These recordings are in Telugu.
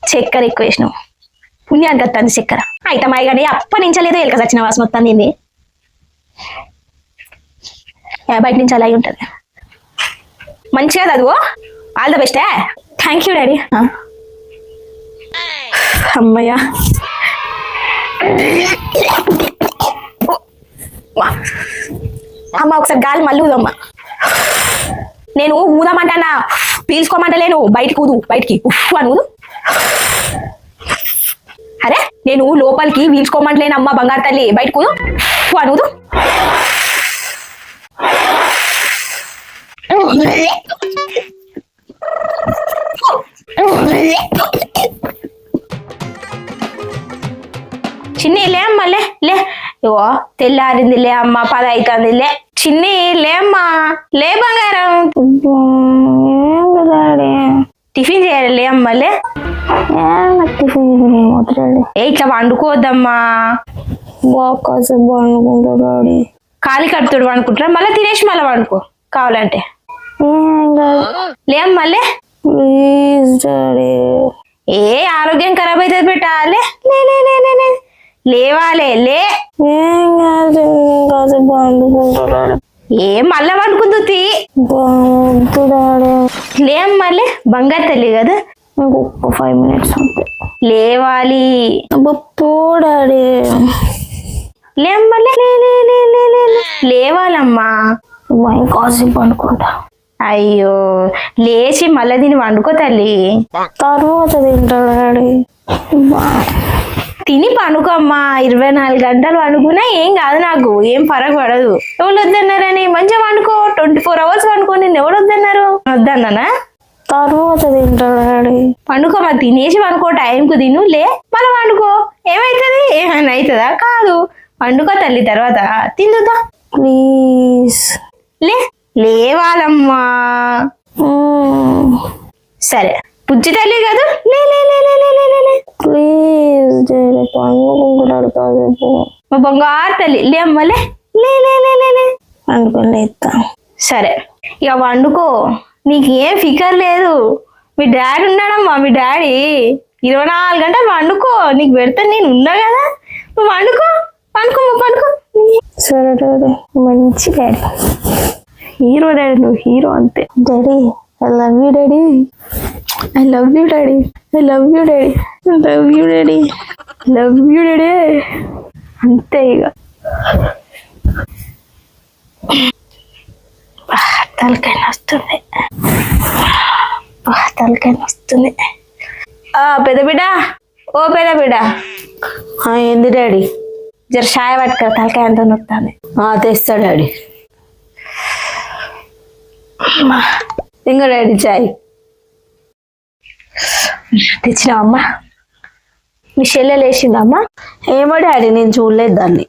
చక్కెర ఎక్కువ వేసినావు పుణ్యానికి వస్తుంది చక్కెర అయితే మాయ కానీ అప్పటి నుంచి లేదు ఎలక సచ్చిన వాసన వస్తుంది ఇది బయట నుంచి అలాగే ఉంటుంది మంచిగా చదువు ఆల్ ద బెస్టే థ్యాంక్ యూ డాడీ అమ్మయ్యా అమ్మ ఒకసారి గాలి మళ్ళీ ఊదమ్మా నేను ఊదామంటానా పీల్చుకోమంటలేను బయటికి ఊదు బయటికి ఉఫ్ అని ఊదు అరే నేను లోపలికి పీల్చుకోమంటలేను అమ్మ బంగారు తల్లి బయటకు ఊదు ఉఫ్ అని ఊదు చిన్ని లే అమ్మ లే లే ఇవో తెల్లారింది లే అమ్మ 10 అవుతుంది లే చిన్ని లే అమ్మా లే బంగారం టిఫిన్ చేయాలి లే అమ్మ లే ఇట్లా వండుకోవద్దమ్మా వండుకుంటాడు ఖాళీ కడుతుడు వండుకుంటారా మళ్ళీ తినేసి మళ్ళీ వండుకో కావాలంటే లే అమ్మా లే ఏ ఆరోగ్యం ఖరాబ్ అవుతుంది పెట్టా లే లేవాలే లే ఏ మళ్ళా వండుకుంది లే మళ్ళీ బంగారు తల్లి కదా 5 minutes లేవాలి పోడాడే లే మళ్ళీ లేవాలమ్మా కాసేపు వండుకుంటా అయ్యో లేచి మళ్ళీ దీన్ని వండుకో తల్లి తర్వాత తింటాడు తిని పండుకోమ్మా 24 గంటలు వండుకున్నా ఏం కాదు నాకు ఏం ఫరక్ పడదు ఎవరు వద్దన్నారని మంచిగా వండుకో 24 hours వండుకో నేను ఎవరు వద్దన్నారు వద్దన్నానా తర్వాత తింటాడు పండుకోమ్మా తినేసి వండుకో టైంకు తిను లే మళ్ళీ వండుకో ఏమైతుంది ఏమైనా అవుతుందా కాదు వండుకో తల్లి తర్వాత తిందుతా ప్లీజ్ లేవాలమ్మా సరే పుచ్చి తల్లి కాదు ప్లీజ్ బంగారు తల్లి లే అమ్మ లే వండుకోలే సరే ఇక వండుకో నీకు ఏం ఫికర్ లేదు మీ డాడీ ఉన్నాడమ్మా మీ డాడీ 24 గంటలు వండుకో నీకు పెడితే నేను ఉన్నా కదా నువ్వు వండుకో పండుకో సరే డాడీ మంచి డాడీ హీరో డాడీ నువ్వు హీరో అంతే daddy I love you daddy I love you daddy I love you daddy I love you daddy love you daddy అంతే ఇక తలకాయ వస్తుంది పెద్ద బిడ్డ ఓ పెద్ద బిడ్డ ఏంది డాడీ జర షాయ పట్టుకరా తలకాయ అంత నొక్కుతుంది తెస్తా డాడీ ఇంకా డాడీ చాయ్ తెచ్చినావమ్మా మీ చెల్లెలు వేసిందమ్మా ఏమో డాడీ నేను చూడలేదు దాన్ని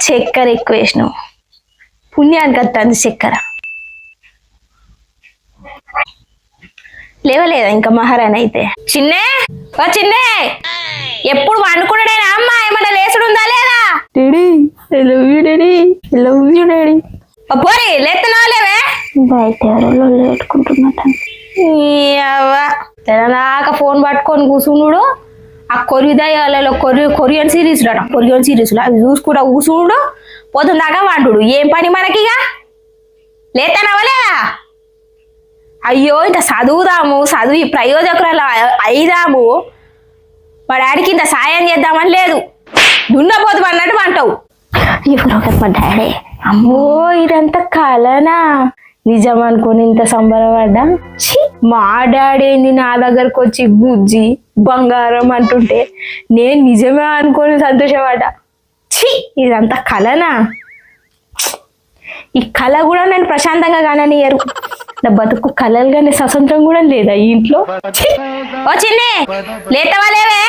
చక్కెర ఎక్కువ వేసినావు పుణ్యానికి వస్తుంది చక్కెర లేవలేదా ఇంకా మహారాణి అయితే చిన్నే ఎప్పుడు వండుకున్నాడేనా అమ్మా ఏమన్నా లేసుడు ఉందా లేదా daddy I love you daddy I love you daddy పోరి లేస్తున్నావా లేవే బయట ఎవరో లేటుకుంటున్నట్టు తెలనాక ఫోన్ పట్టుకొని కూర్చున్నాడు ఆ కొరిదయాలలో కొరియన్ సిరీస్ అవి చూసుకుంటా కూర్చున్నాడు పోతుందాకా వండుడు ఏం పని మనకిగా లేతానవా లేదా అయ్యో ఇంత చదువు ఈ ప్రయోజకురాలు అయిదాము మా డాడీకి ఇంత సాయం చేద్దామని లేదు దున్నపోతు అన్నట్టు అంటావు ఎవరో మా డాడీ అమ్మో ఇదంతా కలనా నిజం అనుకోని ఇంత సంబరపడ్డా మా డాడీ ఏంది నా దగ్గరకు వచ్చి బుజ్జి బంగారం అంటుంటే నేను నిజమే అనుకోని సంతోషపడ్డా ఇదంతా కలనా ఈ కళ కూడా నేను ప్రశాంతంగా కాననియరు నా బతుకు కళలు కానీ స్వతంత్రం కూడా లేదా ఈ ఇంట్లో ఓ చిన్నే లేతవా లేవే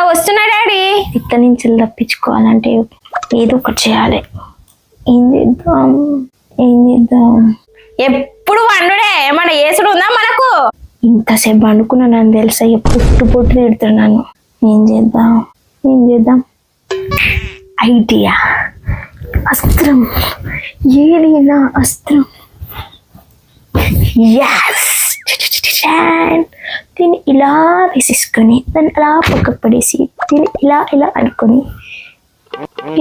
వస్తున్నా డాడీ ఇక్కడి నుంచి తప్పించుకోవాలంటే ఏదో ఒకటి చేయాలి ఏం చేద్దాం ఎప్పుడు వండుడే ఏమన్నా ఏసుడు ఉందా మనకు ఇంతసేపు వండుకున్నా నన్ను తెలుసా పుట్టు తిడుతున్నాను ఏం చేద్దాం ఐడియా, అస్త్రం, ఏది నా అస్త్రం. యాస్, దీన్ని ఇలా వేసేసుకొని దాన్ని అలా పక్కకు పడేసి దీన్ని ఇలా ఇలా అనుకొని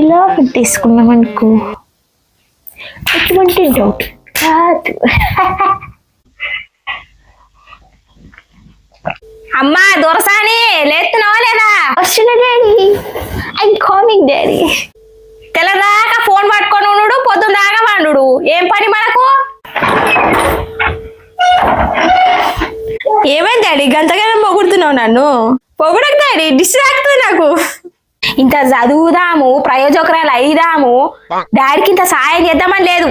ఇలా పెట్టేసుకున్నాం అనుకో, ఎటువంటి డౌట్ కాదు. అమ్మా దొరసాని లేస్తున్నావా లేదా? వస్తున్నా డాడీ, ఐ కామింగ్ డాడీ. తెల్లదాకా ఫోన్ పట్టుకొని ఉండు, పొద్దున్న దాకా వండు. ఏం పని మనకు? ఏమైంది డాడీ గంతగానే పొగుడుతున్నావు నన్ను? పొగుడకు డాడీ, డిస్ట్రాక్ట్ నాకు. ఇంత చదువుదాము, ప్రయోజకురాలు అయిదాము, డాడీకి ఇంత సాయం చేద్దామని లేదు.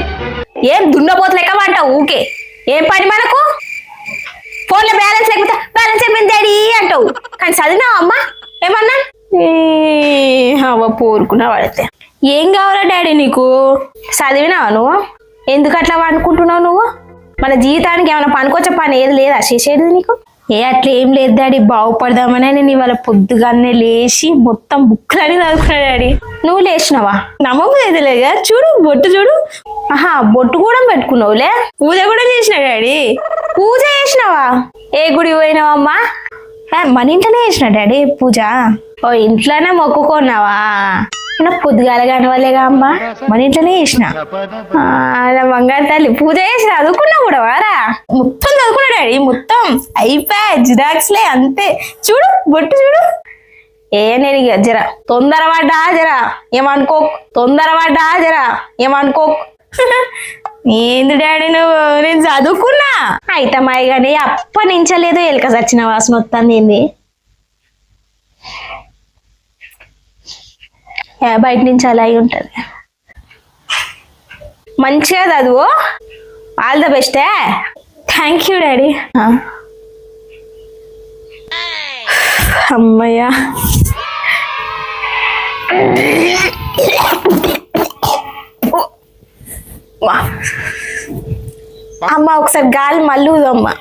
ఏం దున్నపోతు లెక్క అంటావు ఊకే. ఏం పని మనకు? ఫోన్లో బ్యాలెన్స్ లేకపోతే బ్యాలెన్స్ అయిపోయింది డాడీ అంటావు, కానీ చదివినావు అమ్మా ఏమన్నా? అవ్వ పోరుకున్నా పడితే. ఏం కావాలా డాడీ నీకు? చదివినావా నువ్వు? ఎందుకు అట్లా అనుకుంటున్నావు నువ్వు? మన జీవితానికి ఏమైనా పనికొచ్చే పని ఏది లేదా చేసేది నీకు? అట్లా ఏం లేదు డాడీ, బాగుపడదామని నేను ఇవాళ పొద్దుగానే లేచి మొత్తం బుక్లన్నీ చదువుకున్నా డాడీ. నువ్వు లేచినావా? నమ్మకం లేదు కదా, చూడు బొట్టు చూడు. ఆహా, బొట్టు కూడా పెట్టుకున్నావులే. పూజ కూడా చేసిన డాడీ. పూజ చేసినావా? ఏ గుడి పోయినావమ్మా? మన ఇంట్లోనే చేసిన డాడీ పూజ. ఓ ఇంట్లోనే మొక్కుకున్నావా? నాకు పొద్దుగాల కానివాలేగా అమ్మా, మన ఇంట్లోనే చేసిన. బంగారు తల్లి పూజ చేసి చదువుకున్నా కూడా వారా? మొత్తం చదువుకున్నా డాడీ, మొత్తం అయిపోయా. జిరాక్స్లే అంతే. చూడు బొట్టు చూడు. నేను ఇక జరా తొందరపడ్డా జరా ఏమనుకో, తొందరపడ్డా జరా ఏమనుకో. ఏంది డాడీ నువ్వు? నేను చదువుకున్నా అయితే మాయి కానీ అప్పనించలేదు. ఎలుక సచ్చిన వాసన వస్తుంది. ఏంది బయట నుంచి అలా అయి ఉంటుంది. మంచిగా చదువు. ఆల్ ద బెస్టే. Thank you daddy. అమ్మయ్యా. అమ్మ ఒకసారి గాలి మళ్ళీ ఊదమ్మా.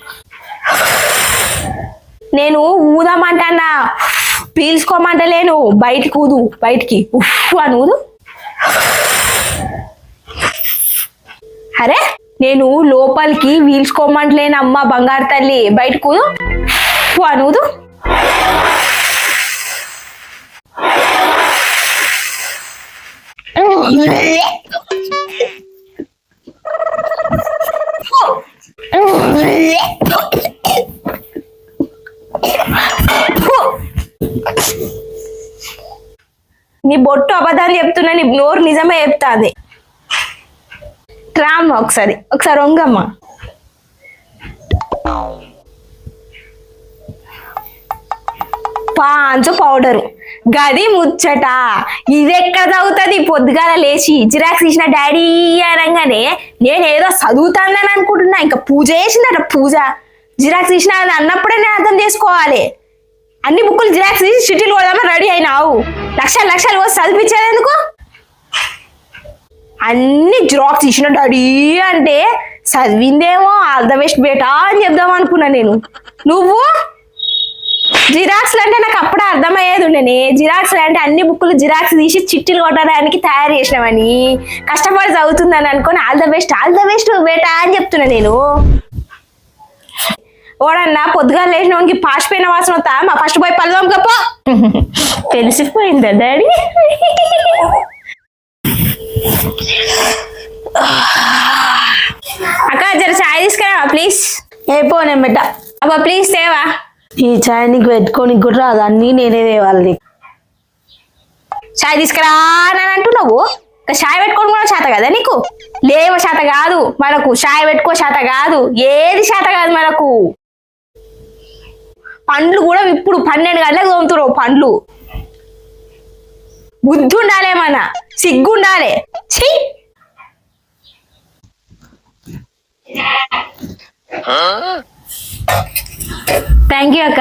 నేను ఊదామంటానా, పీల్చుకోమంటలేను. బయటికి ఊదు, బయటికి ఉఫ్ అని ఊదు. అరే నేను లోపలికి పీల్చుకోమంటలేను అమ్మ బంగారు తల్లి. బయటకు ఊదు, ఉఫ్ అని ఊదు. నీ బొట్టు అబద్ధాన్ని చెప్తున్నా, నీ నోరు నిజమే చెప్తాది. రామ్మ ఒకసారి వంగమ్మ. పాంచు పౌడరు గది ముచ్చట. ఇది ఎక్కడ చదువుతుంది? పొద్దుగాల లేచి జిరాక్స్ ఇచ్చిన డాడీ అనగానే నేను ఏదో చదువుతానని అనుకుంటున్నా. ఇంకా పూజ చేసిందట. పూజ జిరాక్స్ ఇచ్చిన అది అన్నప్పుడే నేను అర్థం చేసుకోవాలి. అన్ని బుక్కులు జిరాక్స్ తీసి చిట్టీలు కొడదామని రెడీ అయినావు. లక్షలు లక్షలు పోసి చదివించేది ఎందుకు? అన్ని జిరాక్స్ ఇచ్చిన డాడీ అంటే చదివిందేమో ఆల్ ద బెస్ట్ బేటా అని చెప్దాం అనుకున్నా నేను. నువ్వు జిరాక్స్లు అంటే నాకు అప్పుడే అర్థమయ్యేది ఉండని. జిరాక్స్లు అంటే అన్ని బుక్కులు జిరాక్స్ తీసి చిట్టీలు కొట్టడానికి తయారు చేసినామని, కష్టపడి చదువుతుందని అనుకొని ఆల్ ద బెస్ట్ బేటా అని చెప్తున్నా నేను. ఓడన్నా పొద్దుగా లేచిన వానికి పాసిపోయిన వాసన వస్తా. మా ఫస్ట్ పోయి పల్లం గప్ప. తెలిసిపోయిందా డాడీ? అక్క జర చాయ్ తీసుకురా ప్లీజ్. నేను బిడ్డ. అబ్బా ప్లీజ్ తేవా. ఈ చాయ్ నీకు పెట్టుకొని కూడా రాదు, అన్నీ నేనే తేవాలి. చాయ్ తీసుకురా అని అంటున్నావు. చాయ్ పెట్టుకొని కూడా చేత కదా నీకు? లేవ చేత కాదు మనకు. చాయ్ పెట్టుకో చేత కాదు. ఏది చేత కాదు మనకు. పండ్లు కూడా ఇప్పుడు 12 గంటలకు తోముతున్నావు పండ్లు. బుద్ధి ఉండాలేమన్నా, సిగ్గు ఉండాలి. ఛీ. థ్యాంక్ యూ అక్క.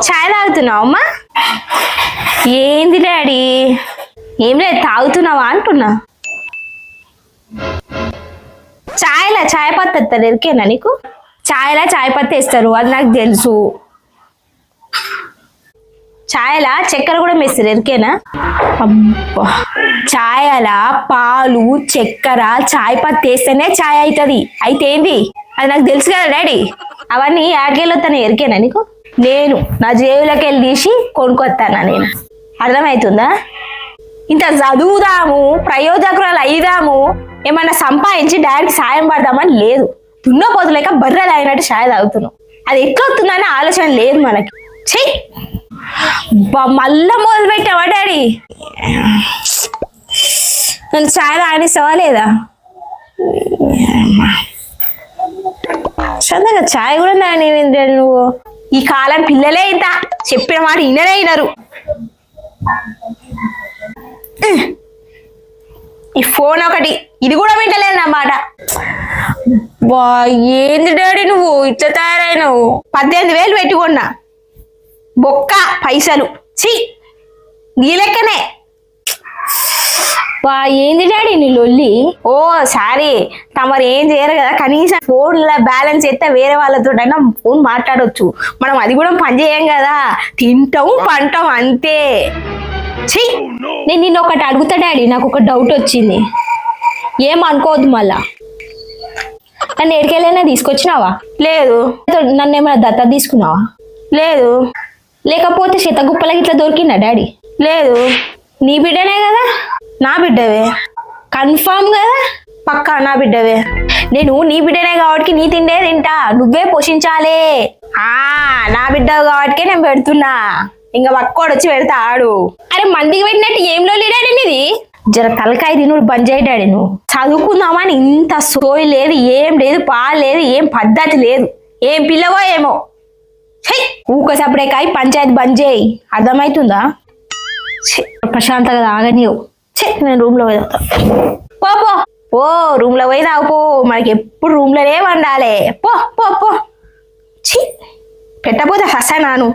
చాయ్ తాగుతున్నావు అమ్మా? ఏంది డాడీ? ఏం లేదు తాగుతున్నావా అంటున్నా. చాయ్లా చాయ్ పత్తి ఎత్తారు ఎరికేనా నీకు? చాయ్లా చాయ్ పత్తి వేస్తారు, అది నాకు తెలుసు. ఛాయలా చక్కెర కూడా మెస్తారు ఎరికేనా? అబ్బా, ఛాయలా పాలు చక్కెర చాయ్ పత్తి వేస్తేనే ఛాయ్ అవుతుంది. అయితే ఏంది అది నాకు తెలుసు కదా డాడీ. అవన్నీ యాడ్కెళ్ళొస్తాను ఎరికేనా నీకు? నేను నా జేబులోకి వెళ్ళి తీసి కొనుక్కొస్తానా నేను. అర్థమవుతుందా? ఇంత చదువుదాము ప్రయోజకురాలు అయిదాము ఏమన్నా సంపాదించి డాడీకి సాయం పడదామని లేదు. దున్నపోతులేక బర్రెలు అయినట్టు ఛాయ్ తాగుతున్నావు. అది ఎట్లా వస్తుందని ఆలోచన లేదు మనకి. చెయ్యి మళ్ళా మొదలు పెట్టావా డాడీ? నన్ను ఛాయ్ తాగనిస్తావా లేదా? చందగా ఛాయ్ కూడా తాగని నువ్వు. ఈ కాలం పిల్లలే ఇంత చెప్పిన మాట వినరే వినరు. ఈ ఫోన్ ఒకటి ఇది కూడా వింటలేదు నా మాట. వా ఏంది డాడీ నువ్వు ఇట్లా తయారైనవు? 18,000 పెట్టుకున్నా బొక్క పైసలు. ఛీ ఈ లెక్కనే. వా ఏంది డాడీ నీ లొల్లి? ఓ సారీ, తమరు ఏం చేయరు కదా, కనీసం ఫోన్లో బ్యాలెన్స్ ఎత్తే వేరే వాళ్ళతో ఫోన్ మాట్లాడవచ్చు. మనం అది కూడా పని చేయం కదా, తింటాం పంటాం అంతే. ఛీ నేను నిన్న ఒకటి అడుగుతా డాడీ, నాకు ఒక డౌట్ వచ్చింది. ఏమనుకోవద్దు మళ్ళా. నన్ను ఎడికెళ్ళైనా తీసుకొచ్చినావా? లేదు. నన్ను ఏమైనా దత్త తీసుకున్నావా? లేదు. లేకపోతే శతగుప్పలకి ఇట్లా దొరికిందా డాడీ? లేదు. నీ బిడ్డనే కదా? నా బిడ్డవే. కన్ఫామ్ కదా? పక్కా నా బిడ్డవే. నేను నీ బిడ్డనే కాబట్టి నీ తిండే తింటా, నువ్వే పోషించాలే. నా బిడ్డ కాబట్టికే నేను పెడుతున్నా, ఇంకా పక్కోడు వచ్చి పెడతా ఆడు. అరే మందికి పెట్టినట్టు ఏం లోలి డాడీ నీది? జర తలకాయ తినుడు బంద్ చేయి డాడీ. నువ్వు చదువుకుందామని ఇంత సోయి లేదు, ఏం లేదు, పాలు లేదు, ఏం పద్ధతి లేదు. ఏం పిల్లవో ఏమో. ఊకసప్పుడే కాయ పంచాయతీ బంద్ చేయి, అర్థమవుతుందా? ప్రశాంతంగా తాగనివు. నేను రూమ్ లో పోయి పో పో ఓ రూమ్ లో పోయి తాగు పో. మనకి ఎప్పుడు రూమ్ లోనే వండాలి. పో పో పో. ఛీ పెట్టపోతే హసనాను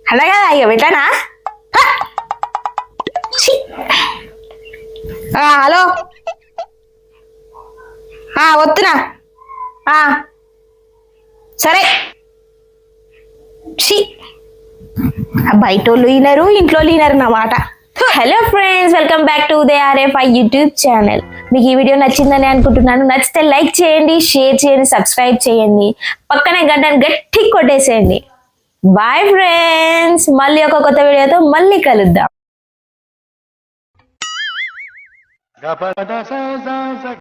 అలాగా ఇక పెట్టానా? హలో వస్తున్నా. సరే. బయట వాళ్ళు వినరు, ఇంట్లో వినరు నా మాట. Hello friends, welcome back to ARFI YouTube channel. మీకు ఈ వీడియో నచ్చిందని అనుకుంటున్నాను. నచ్చితే లైక్ చేయండి, షేర్ చేయండి, సబ్స్క్రైబ్ చేయండి, పక్కనే గంటను గట్టి కొట్టేసేయండి. బాయ్ ఫ్రెండ్స్, మళ్ళీ ఒక కొత్త వీడియోతో మళ్ళీ కలుద్దాం.